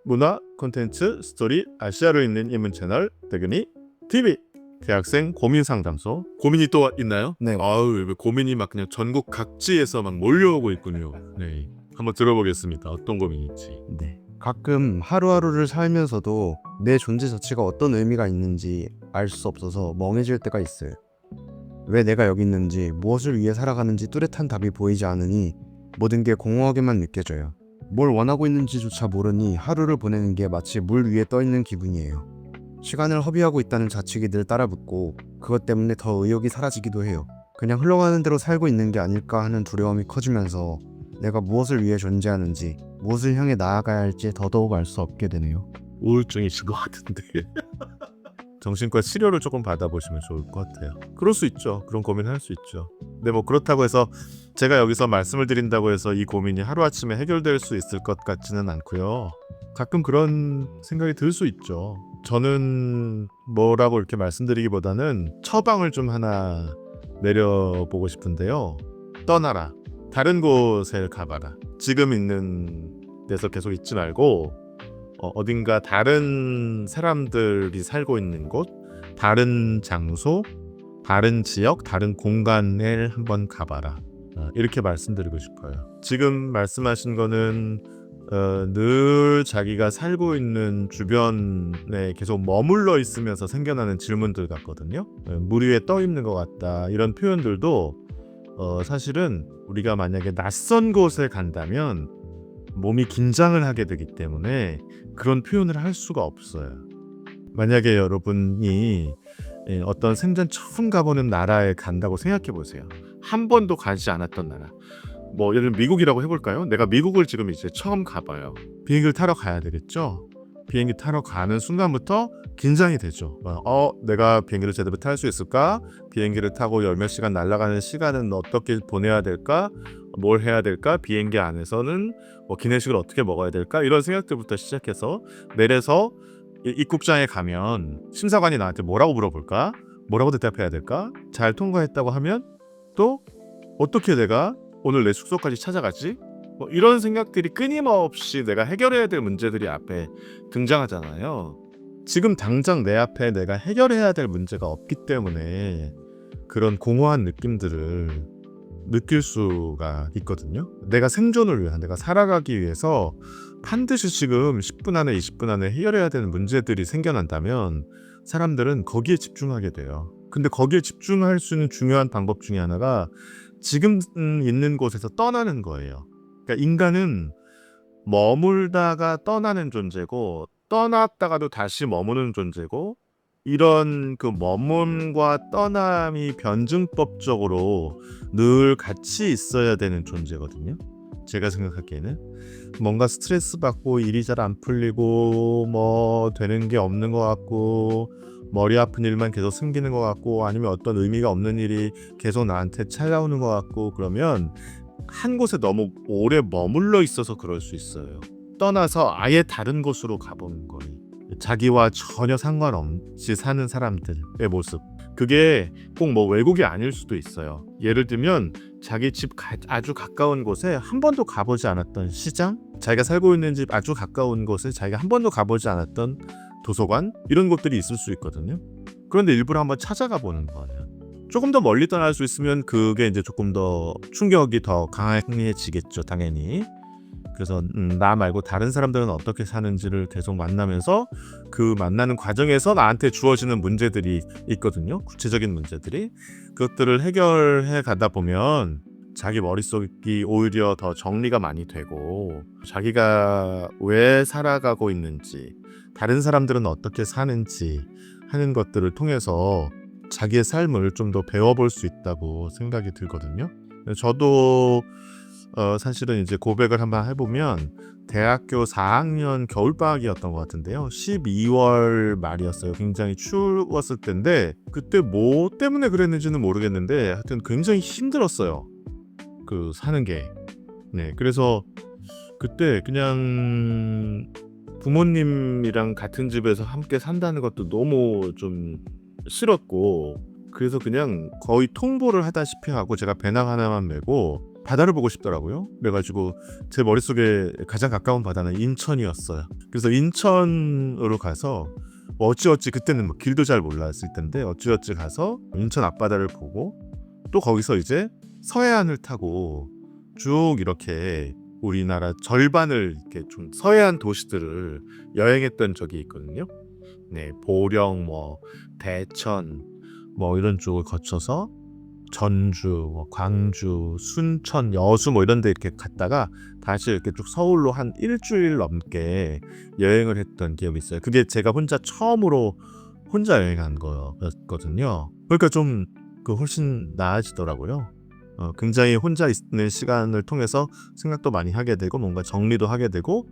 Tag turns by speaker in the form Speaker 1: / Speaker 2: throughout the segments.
Speaker 1: 문화, 콘텐츠, 스토리, 아시아로 있는 인문 채널 대근이 TV 대학생 고민 상담소. 고민이 또 있나요?
Speaker 2: 네.
Speaker 1: 아유, 고민이 막 그냥 전국 각지에서 막 몰려오고 있군요. 네, 한번 들어보겠습니다. 어떤 고민인지.
Speaker 2: 네. 가끔 하루하루를 살면서도 내 존재 자체가 어떤 의미가 있는지 알 수 없어서 멍해질 때가 있어요. 왜 내가 여기 있는지, 무엇을 위해 살아가는지 뚜렷한 답이 보이지 않으니 모든 게 공허하게만 느껴져요. 뭘 원하고 있는지조차 모르니 하루를 보내는 게 마치 물 위에 떠 있는 기분이에요. 시간을 허비하고 있다는 자책이 늘 따라붙고 그것 때문에 더 의욕이 사라지기도 해요. 그냥 흘러가는 대로 살고 있는 게 아닐까 하는 두려움이 커지면서 내가 무엇을 위해 존재하는지, 무엇을 향해 나아가야 할지 더더욱 알 수 없게 되네요.
Speaker 1: 우울증이신 것 같은데. 정신과 치료를 조금 받아보시면 좋을 것 같아요. 그럴 수 있죠. 그런 고민을 할 수 있죠. 근데 뭐 그렇다고 해서 제가 여기서 말씀을 드린다고 해서 이 고민이 하루아침에 해결될 수 있을 것 같지는 않고요. 가끔 그런 생각이 들 수 있죠. 저는 뭐라고 이렇게 말씀드리기보다는 처방을 좀 하나 내려보고 싶은데요. 떠나라. 다른 곳에 가봐라. 지금 있는 데서 계속 있지 말고 어딘가 다른 사람들이 살고 있는 곳, 다른 장소, 다른 지역, 다른 공간에 한번 가봐라. 이렇게 말씀드리고 싶어요. 지금 말씀하신 거는 늘 자기가 살고 있는 주변에 계속 머물러 있으면서 생겨나는 질문들 같거든요. 물 위에 떠 있는 것 같다. 이런 표현들도 사실은 우리가 만약에 낯선 곳에 간다면 몸이 긴장을 하게 되기 때문에 그런 표현을 할 수가 없어요. 만약에 여러분이 어떤 생전 처음 가보는 나라에 간다고 생각해 보세요. 한 번도 가지 않았던 나라. 뭐 예를 들면 미국이라고 해볼까요? 내가 미국을 지금 이제 처음 가봐요. 비행기를 타러 가야 되겠죠? 비행기 타러 가는 순간부터 긴장이 되죠. 내가 비행기를 제대로 탈 수 있을까? 비행기를 타고 열몇 시간 날아가는 시간은 어떻게 보내야 될까? 뭘 해야 될까? 비행기 안에서는 뭐 기내식을 어떻게 먹어야 될까? 이런 생각들부터 시작해서 내려서 입국장에 가면 심사관이 나한테 뭐라고 물어볼까? 뭐라고 대답해야 될까? 잘 통과했다고 하면 또 어떻게 내가 오늘 내 숙소까지 찾아가지? 뭐 이런 생각들이 끊임없이 내가 해결해야 될 문제들이 앞에 등장하잖아요. 지금 당장 내 앞에 내가 해결해야 될 문제가 없기 때문에 그런 공허한 느낌들을 느낄 수가 있거든요. 내가 생존을 위한, 내가 살아가기 위해서 반드시 지금 10분 안에 20분 안에 해결해야 되는 문제들이 생겨난다면 사람들은 거기에 집중하게 돼요. 근데 거기에 집중할 수 있는 중요한 방법 중에 하나가 지금 있는 곳에서 떠나는 거예요. 그러니까 인간은 머물다가 떠나는 존재고 떠났다가도 다시 머무는 존재고 이런 그 머문과 떠남이 변증법적으로 늘 같이 있어야 되는 존재거든요. 제가 생각하기에는 뭔가 스트레스 받고 일이 잘 안 풀리고 뭐 되는 게 없는 것 같고 머리 아픈 일만 계속 생기는 것 같고 아니면 어떤 의미가 없는 일이 계속 나한테 찾아오는 것 같고 그러면 한 곳에 너무 오래 머물러 있어서 그럴 수 있어요. 떠나서 아예 다른 곳으로 가보는 거예요. 자기와 전혀 상관없이 사는 사람들의 모습. 그게 꼭 뭐 외국이 아닐 수도 있어요. 예를 들면 자기 집 아주 가까운 곳에 한 번도 가보지 않았던 시장, 자기가 살고 있는 집 아주 가까운 곳에 자기가 한 번도 가보지 않았던 도서관, 이런 곳들이 있을 수 있거든요. 그런데 일부러 한번 찾아가 보는 거예요. 조금 더 멀리 떠날 수 있으면 그게 이제 조금 더 충격이 더 강해지겠죠, 당연히. 그래서 나 말고 다른 사람들은 어떻게 사는지를 계속 만나면서 그 만나는 과정에서 나한테 주어지는 문제들이 있거든요. 구체적인 문제들이. 그것들을 해결해 가다 보면 자기 머릿속이 오히려 더 정리가 많이 되고 자기가 왜 살아가고 있는지 다른 사람들은 어떻게 사는지 하는 것들을 통해서 자기의 삶을 좀 더 배워볼 수 있다고 생각이 들거든요. 저도 사실은 이제 고백을 한번 해보면 대학교 4학년 겨울방학이었던 것 같은데요. 12월 말이었어요. 굉장히 추웠을 때인데 그때 뭐 때문에 그랬는지는 모르겠는데 하여튼 굉장히 힘들었어요. 그 사는 게. 네, 그래서 그때 그냥 부모님이랑 같은 집에서 함께 산다는 것도 너무 좀 싫었고 그래서 그냥 거의 통보를 하다시피 하고 제가 배낭 하나만 메고 바다를 보고 싶더라고요. 그래가지고 제 머릿속에 가장 가까운 바다는 인천이었어요. 그래서 인천으로 가서 뭐 어찌어찌 그때는 뭐 길도 잘 몰랐을 텐데 어찌어찌 가서 인천 앞바다를 보고 또 거기서 이제 서해안을 타고 쭉 이렇게 우리나라 절반을 이렇게 좀 서해안 도시들을 여행했던 적이 있거든요. 네, 보령, 뭐 대천, 뭐 이런 쪽을 거쳐서 전주, 뭐 광주, 순천, 여수 뭐 이런 데 이렇게 갔다가 다시 이렇게 쭉 서울로 한 일주일 넘게 여행을 했던 기억이 있어요. 그게 제가 혼자 처음으로 혼자 여행한 거였거든요. 그러니까 좀 훨씬 나아지더라고요. 굉장히 혼자 있는 시간을 통해서 생각도 많이 하게 되고 뭔가 정리도 하게 되고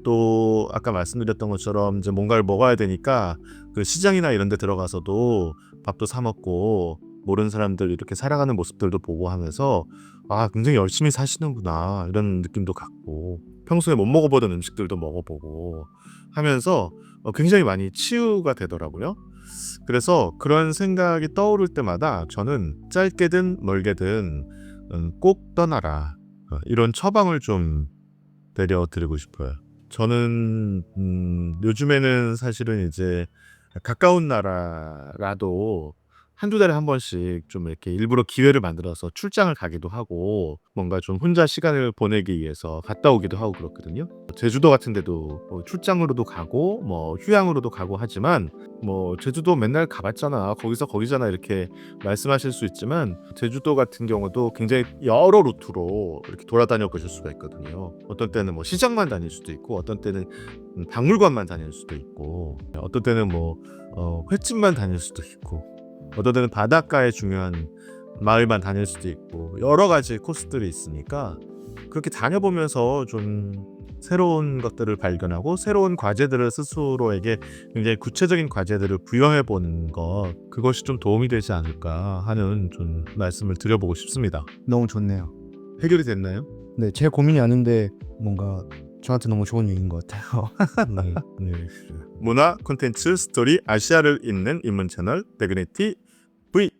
Speaker 1: 또 아까 말씀드렸던 것처럼 이제 뭔가를 먹어야 되니까 그 시장이나 이런 데 들어가서도 밥도 사 먹고 모르는 사람들 이렇게 살아가는 모습들도 보고 하면서 아 굉장히 열심히 사시는구나 이런 느낌도 갖고 평소에 못 먹어보던 음식들도 먹어보고 하면서 굉장히 많이 치유가 되더라고요. 그래서 그런 생각이 떠오를 때마다 저는 짧게든 멀게든 꼭 떠나라 이런 처방을 좀 내려드리고 싶어요. 저는 요즘에는 사실은 이제 가까운 나라라도 한두 달에 한 번씩 좀 이렇게 일부러 기회를 만들어서 출장을 가기도 하고 뭔가 좀 혼자 시간을 보내기 위해서 갔다 오기도 하고 그렇거든요. 제주도 같은 데도 뭐 출장으로도 가고 뭐 휴양으로도 가고 하지만 뭐 제주도 맨날 가봤잖아 거기서 거기잖아 이렇게 말씀하실 수 있지만 제주도 같은 경우도 굉장히 여러 루트로 이렇게 돌아다녀 보실 수가 있거든요. 어떤 때는 뭐 시장만 다닐 수도 있고 어떤 때는 박물관만 다닐 수도 있고 어떤 때는 뭐 횟집만 다닐 수도 있고 어떤 때는 바닷가의 중요한 마을만 다닐 수도 있고 여러 가지 코스들이 있으니까 그렇게 다녀보면서 좀 새로운 것들을 발견하고 새로운 과제들을 스스로에게 굉장히 구체적인 과제들을 부여해 보는 것 그것이 좀 도움이 되지 않을까 하는 좀 말씀을 드려보고 싶습니다.
Speaker 2: 너무 좋네요.
Speaker 1: 해결이 됐나요?
Speaker 2: 네, 제 고민이 아닌데 뭔가 저한테 너무 좋은 얘기인 것 같아요.
Speaker 1: 네. 문화 콘텐츠 스토리 아시아를 잇는 입문 채널 백은혜티 V